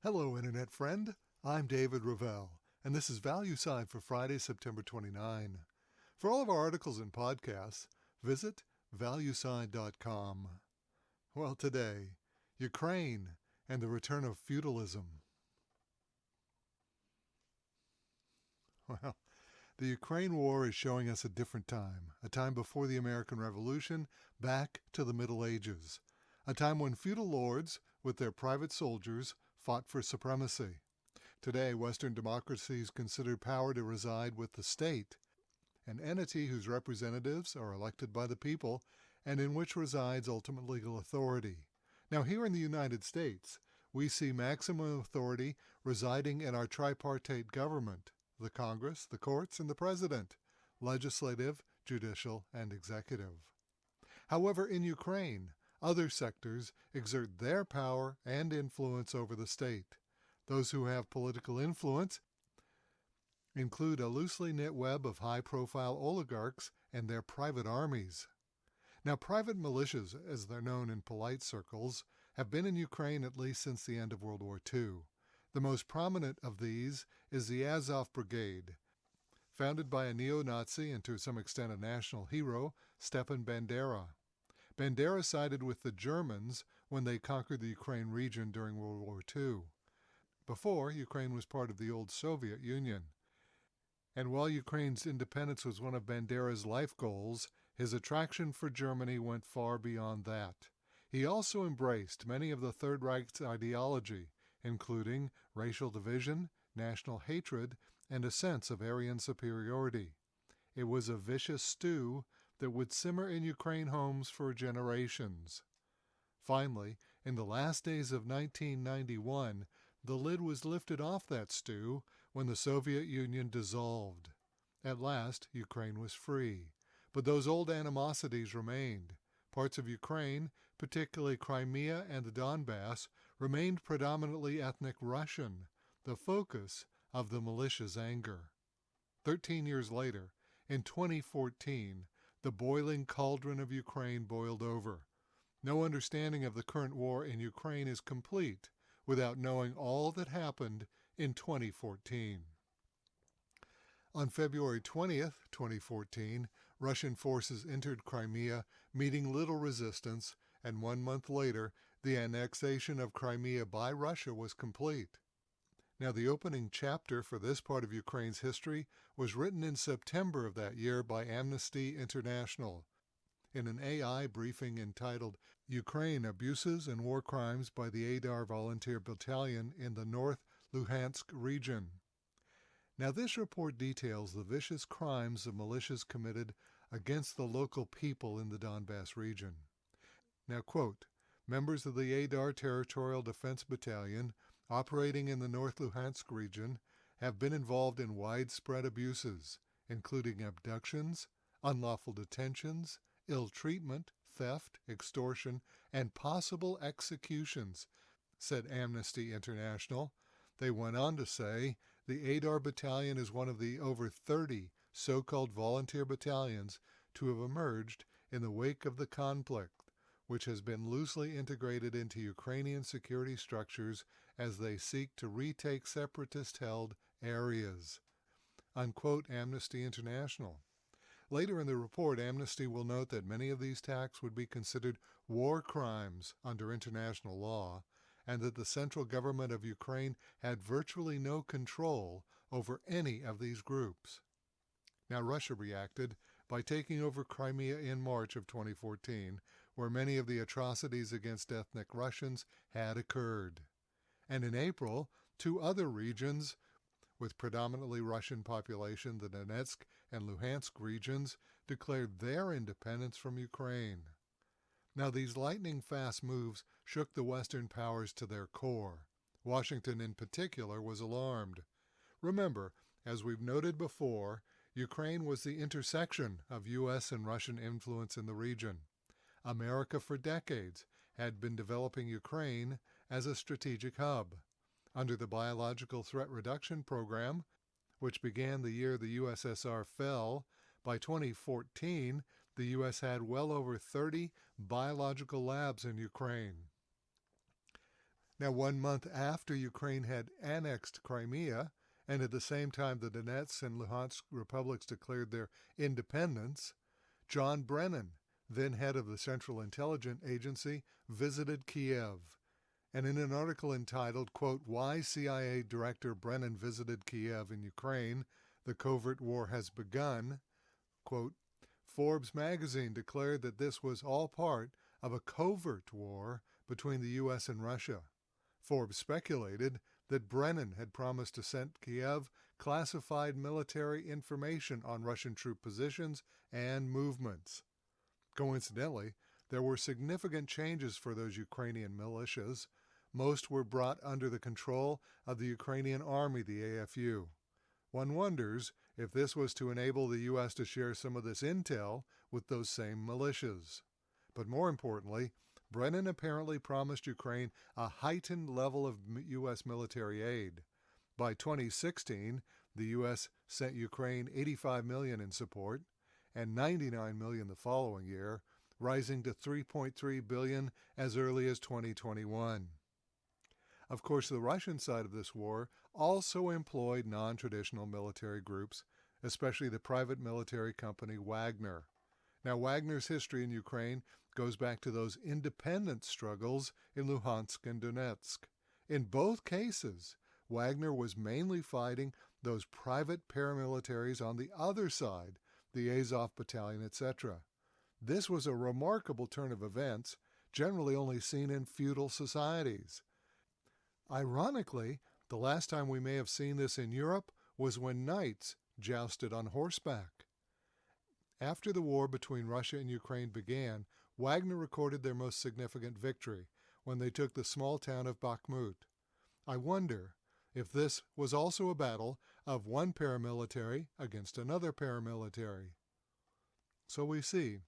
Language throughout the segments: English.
Hello, Internet friend. I'm David Ravel, and this is Value Side for Friday, September 29. For all of our articles and podcasts, visit valueside.com. Well, today, Ukraine and the return of feudalism. Well, the Ukraine war is showing us a different time, a time before the American Revolution, back to the Middle Ages, a time when feudal lords, with their private soldiers, fought for supremacy. Today, Western democracies consider power to reside with the state, an entity whose representatives are elected by the people and in which resides ultimate legal authority. Now, here in the United States, we see maximum authority residing in our tripartite government, the Congress, the courts, and the President, legislative, judicial, and executive. However, in Ukraine, other sectors exert their power and influence over the state. Those who have political influence include a loosely knit web of high-profile oligarchs and their private armies. Now, private militias, as they're known in polite circles, have been in Ukraine at least since the end of World War II. The most prominent of these is the Azov Brigade, founded by a neo-Nazi and to some extent a national hero, Stepan Bandera. Bandera sided with the Germans when they conquered the Ukraine region during World War II. Before, Ukraine was part of the old Soviet Union. And while Ukraine's independence was one of Bandera's life goals, his attraction for Germany went far beyond that. He also embraced many of the Third Reich's ideology, including racial division, national hatred, and a sense of Aryan superiority. It was a vicious stew that would simmer in Ukraine homes for generations. Finally, in the last days of 1991, the lid was lifted off that stew when the Soviet Union dissolved. At last, Ukraine was free. But those old animosities remained. Parts of Ukraine, particularly Crimea and the Donbass, remained predominantly ethnic Russian, the focus of the militia's anger. 13 years later, in 2014, the boiling cauldron of Ukraine boiled over. No understanding of the current war in Ukraine is complete without knowing all that happened in 2014. On February 20th, 2014, Russian forces entered Crimea, meeting little resistance, and 1 month later, the annexation of Crimea by Russia was complete. Now, the opening chapter for this part of Ukraine's history was written in September of that year by Amnesty International in an AI briefing entitled Ukraine Abuses and War Crimes by the Adar Volunteer Battalion in the North Luhansk region. Now, this report details the vicious crimes the militias committed against the local people in the Donbass region. Now, quote, members of the Adar Territorial Defense Battalion operating in the North Luhansk region have been involved in widespread abuses, including abductions, unlawful detentions, ill treatment, theft, extortion, and possible executions, said Amnesty International. They went on to say the Adar Battalion is one of the over 30 so-called volunteer battalions to have emerged in the wake of the conflict, which has been loosely integrated into Ukrainian security structures as they seek to retake separatist-held areas. Unquote, Amnesty International. Later in the report, Amnesty will note that many of these attacks would be considered war crimes under international law, and that the central government of Ukraine had virtually no control over any of these groups. Now, Russia reacted by taking over Crimea in March of 2014, where many of the atrocities against ethnic Russians had occurred. And in April, 2 other regions with predominantly Russian population, the Donetsk and Luhansk regions, declared their independence from Ukraine. Now, these lightning-fast moves shook the Western powers to their core. Washington, in particular, was alarmed. Remember, as we've noted before, Ukraine was the intersection of U.S. and Russian influence in the region. America, for decades, had been developing Ukraine as a strategic hub. Under the Biological Threat Reduction Program, which began the year the USSR fell, by 2014, the U.S. had well over 30 biological labs in Ukraine. Now, 1 month after Ukraine had annexed Crimea, and at the same time the Donetsk and Luhansk republics declared their independence, John Brennan, then head of the Central Intelligence Agency, visited Kiev. And in an article entitled, quote, "Why CIA Director Brennan Visited Kiev in Ukraine, the Covert War Has Begun," quote, Forbes magazine declared that this was all part of a covert war between the U.S. and Russia. Forbes speculated that Brennan had promised to send Kiev classified military information on Russian troop positions and movements. Coincidentally, there were significant changes for those Ukrainian militias. Most were brought under the control of the Ukrainian Army, the AFU. One wonders if this was to enable the U.S. to share some of this intel with those same militias. But more importantly, Brennan apparently promised Ukraine a heightened level of U.S. military aid. By 2016, the U.S. sent Ukraine $85 million in support and $99 million the following year, rising to $3.3 billion as early as 2021. Of course, the Russian side of this war also employed non-traditional military groups, especially the private military company Wagner. Now, Wagner's history in Ukraine goes back to those independence struggles in Luhansk and Donetsk. In both cases, Wagner was mainly fighting those private paramilitaries on the other side, the Azov Battalion, etc. This was a remarkable turn of events, generally only seen in feudal societies. Ironically, the last time we may have seen this in Europe was when knights jousted on horseback. After the war between Russia and Ukraine began, Wagner recorded their most significant victory when they took the small town of Bakhmut. I wonder if this was also a battle of one paramilitary against another paramilitary. So we see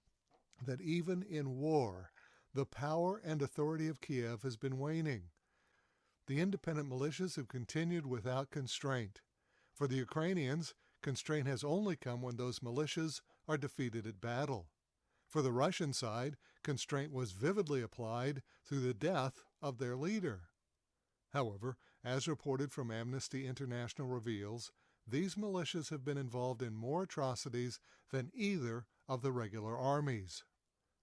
that even in war, the power and authority of Kiev has been waning. The independent militias have continued without constraint. For the Ukrainians, constraint has only come when those militias are defeated at battle. For the Russian side, constraint was vividly applied through the death of their leader. However, as reported from Amnesty International reveals, these militias have been involved in more atrocities than either of the regular armies.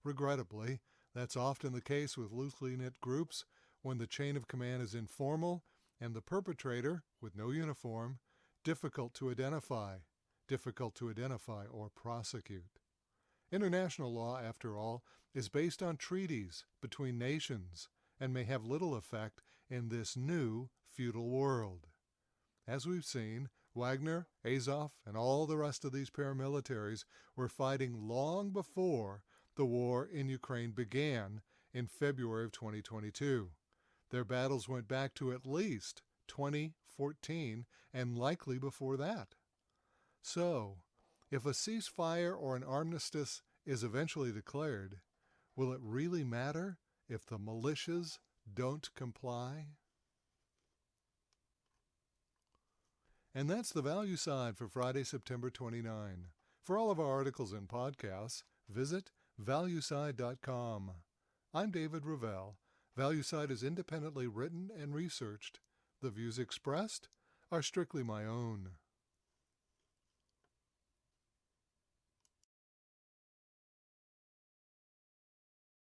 Regrettably, that's often the case with loosely knit groups when the chain of command is informal and the perpetrator, with no uniform, difficult to identify or prosecute. International law, after all, is based on treaties between nations and may have little effect in this new feudal world. As we've seen, Wagner, Azov, and all the rest of these paramilitaries were fighting long before the war in Ukraine began in February of 2022. Their battles went back to at least 2014 and likely before that. So, if a ceasefire or an armistice is eventually declared, will it really matter if the militias don't comply? And that's the value side for Friday, September 29. For all of our articles and podcasts, visit valueside.com. I'm David Ravel. ValueSide is independently written and researched. The views expressed are strictly my own.